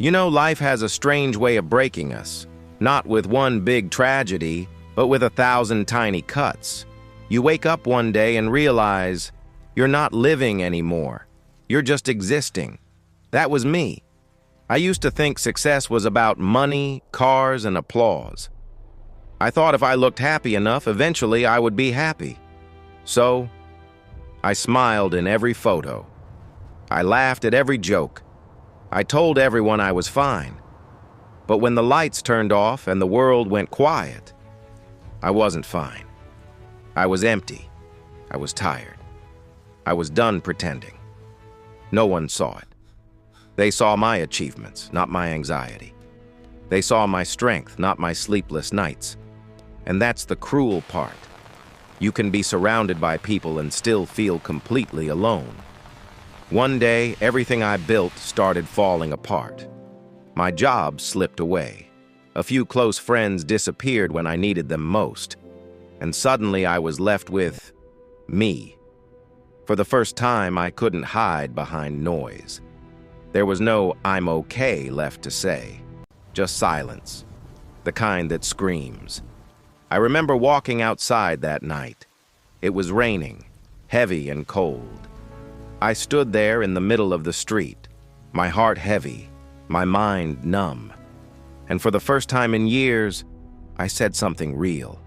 You know, life has a strange way of breaking us, not with one big tragedy, but with 1,000 tiny cuts. You wake up one day and realize you're not living anymore. You're just existing. That was me. I used to think success was about money, cars, and applause. I thought if I looked happy enough, eventually I would be happy. So, I smiled in every photo. I laughed at every joke. I told everyone I was fine. But when the lights turned off and the world went quiet, I wasn't fine. I was empty. I was tired. I was done pretending. No one saw it. They saw my achievements, not my anxiety. They saw my strength, not my sleepless nights. And that's the cruel part. You can be surrounded by people and still feel completely alone. One day, everything I built started falling apart. My job slipped away. A few close friends disappeared when I needed them most. And suddenly I was left with me. For the first time, I couldn't hide behind noise. There was no "I'm okay" left to say. Just silence. The kind that screams. I remember walking outside that night. It was raining, heavy and cold. I stood there in the middle of the street, my heart heavy, my mind numb. And for the first time in years, I said something real.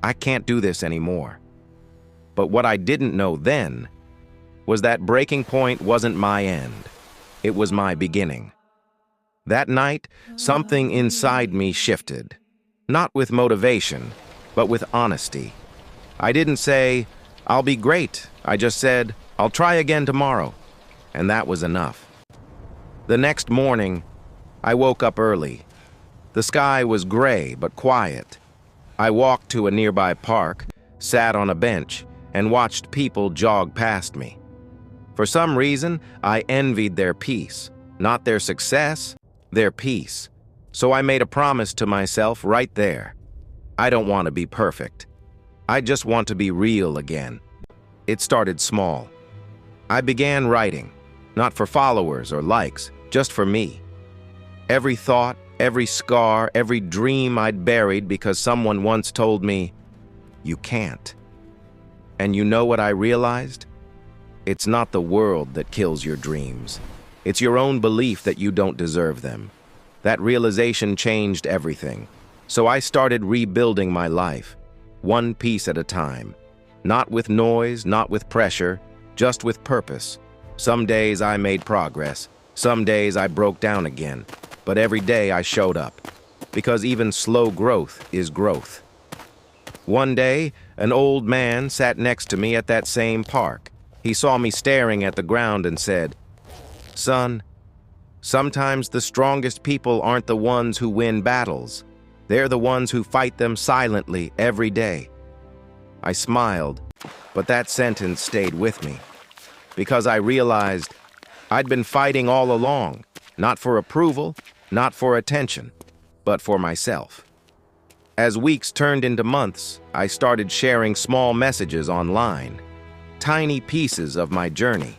I can't do this anymore. But what I didn't know then was that breaking point wasn't my end. It was my beginning. That night, something inside me shifted. Not with motivation, but with honesty. I didn't say, "I'll be great." I just said, "I'll try again tomorrow." And that was enough. The next morning, I woke up early. The sky was gray but quiet. I walked to a nearby park, sat on a bench, and watched people jog past me. For some reason, I envied their peace. Not their success, their peace. So I made a promise to myself right there. I don't want to be perfect. I just want to be real again. It started small. I began writing, not for followers or likes, just for me. Every thought, every scar, every dream I'd buried because someone once told me, "You can't." And you know what I realized? It's not the world that kills your dreams. It's your own belief that you don't deserve them. That realization changed everything. So I started rebuilding my life, one piece at a time. Not with noise, not with pressure, just with purpose. Some days I made progress. Some days I broke down again. But every day I showed up. Because even slow growth is growth. One day, an old man sat next to me at that same park. He saw me staring at the ground and said, "Son, sometimes the strongest people aren't the ones who win battles. They're the ones who fight them silently every day." I smiled, but that sentence stayed with me. Because I realized I'd been fighting all along, not for approval, not for attention, but for myself. As weeks turned into months, I started sharing small messages online, tiny pieces of my journey.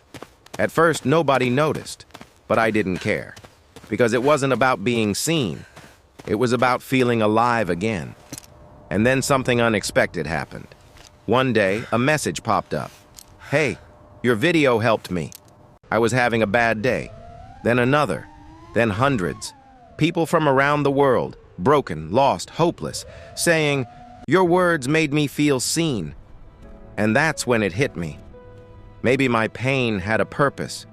At first, nobody noticed, but I didn't care, because it wasn't about being seen. It was about feeling alive again. And then something unexpected happened. One day, a message popped up. "Hey, your video helped me." I was having a bad day. Then another. Then hundreds. People from around the world, broken, lost, hopeless, saying, "Your words made me feel seen." And that's when it hit me. Maybe my pain had a purpose.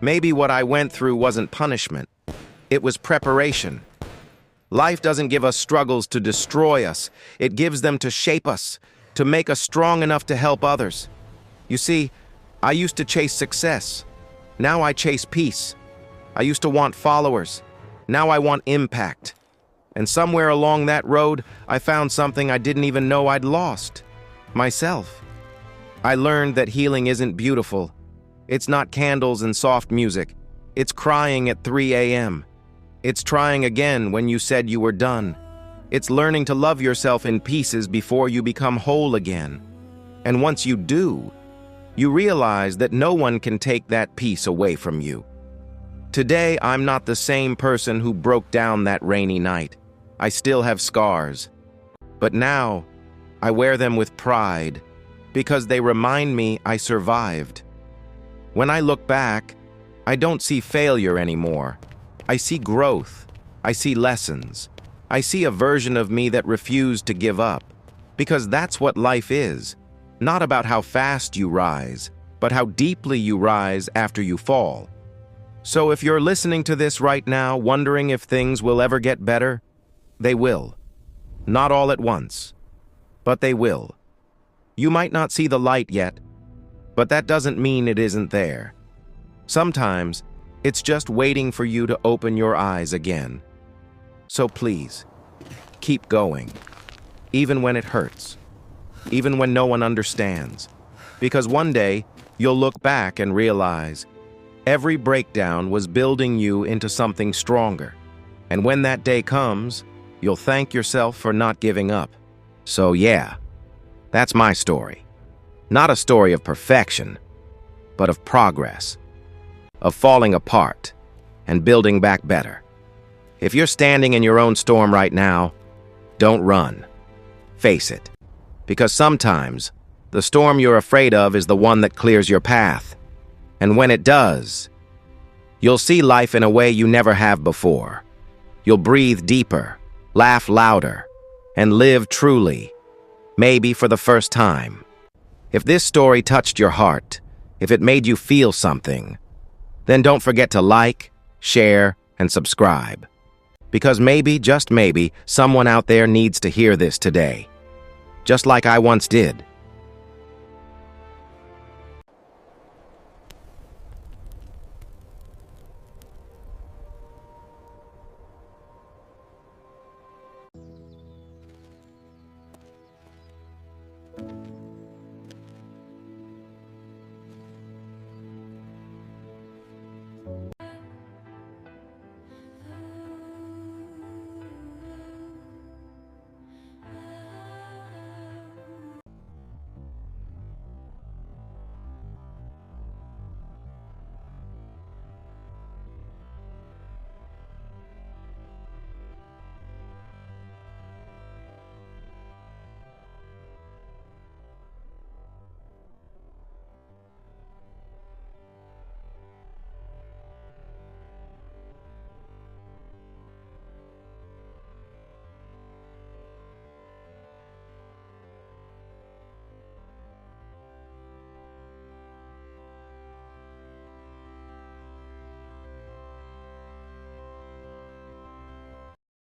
Maybe what I went through wasn't punishment. It was preparation. Life doesn't give us struggles to destroy us. It gives them to shape us, to make us strong enough to help others. You see, I used to chase success. Now I chase peace. I used to want followers. Now I want impact. And somewhere along that road, I found something I didn't even know I'd lost. Myself. I learned that healing isn't beautiful. It's not candles and soft music. It's crying at 3 a.m. It's trying again when you said you were done. It's learning to love yourself in pieces before you become whole again. And once you do, you realize that no one can take that peace away from you. Today, I'm not the same person who broke down that rainy night. I still have scars. But now, I wear them with pride because they remind me I survived. When I look back, I don't see failure anymore. I see growth. I see lessons. I see a version of me that refused to give up. Because that's what life is. Not about how fast you rise, but how deeply you rise after you fall. So if you're listening to this right now, wondering if things will ever get better, they will. Not all at once, but they will. You might not see the light yet, but that doesn't mean it isn't there. Sometimes, it's just waiting for you to open your eyes again. So please, keep going, even when it hurts, even when no one understands. Because one day, you'll look back and realize every breakdown was building you into something stronger. And when that day comes, you'll thank yourself for not giving up. So yeah, that's my story. Not a story of perfection, but of progress, of falling apart and building back better. If you're standing in your own storm right now, don't run. Face it. Because sometimes, the storm you're afraid of is the one that clears your path. And when it does, you'll see life in a way you never have before. You'll breathe deeper, laugh louder, and live truly, maybe for the first time. If this story touched your heart, if it made you feel something, then don't forget to like, share, and subscribe. Because maybe, just maybe, someone out there needs to hear this today. Just like I once did.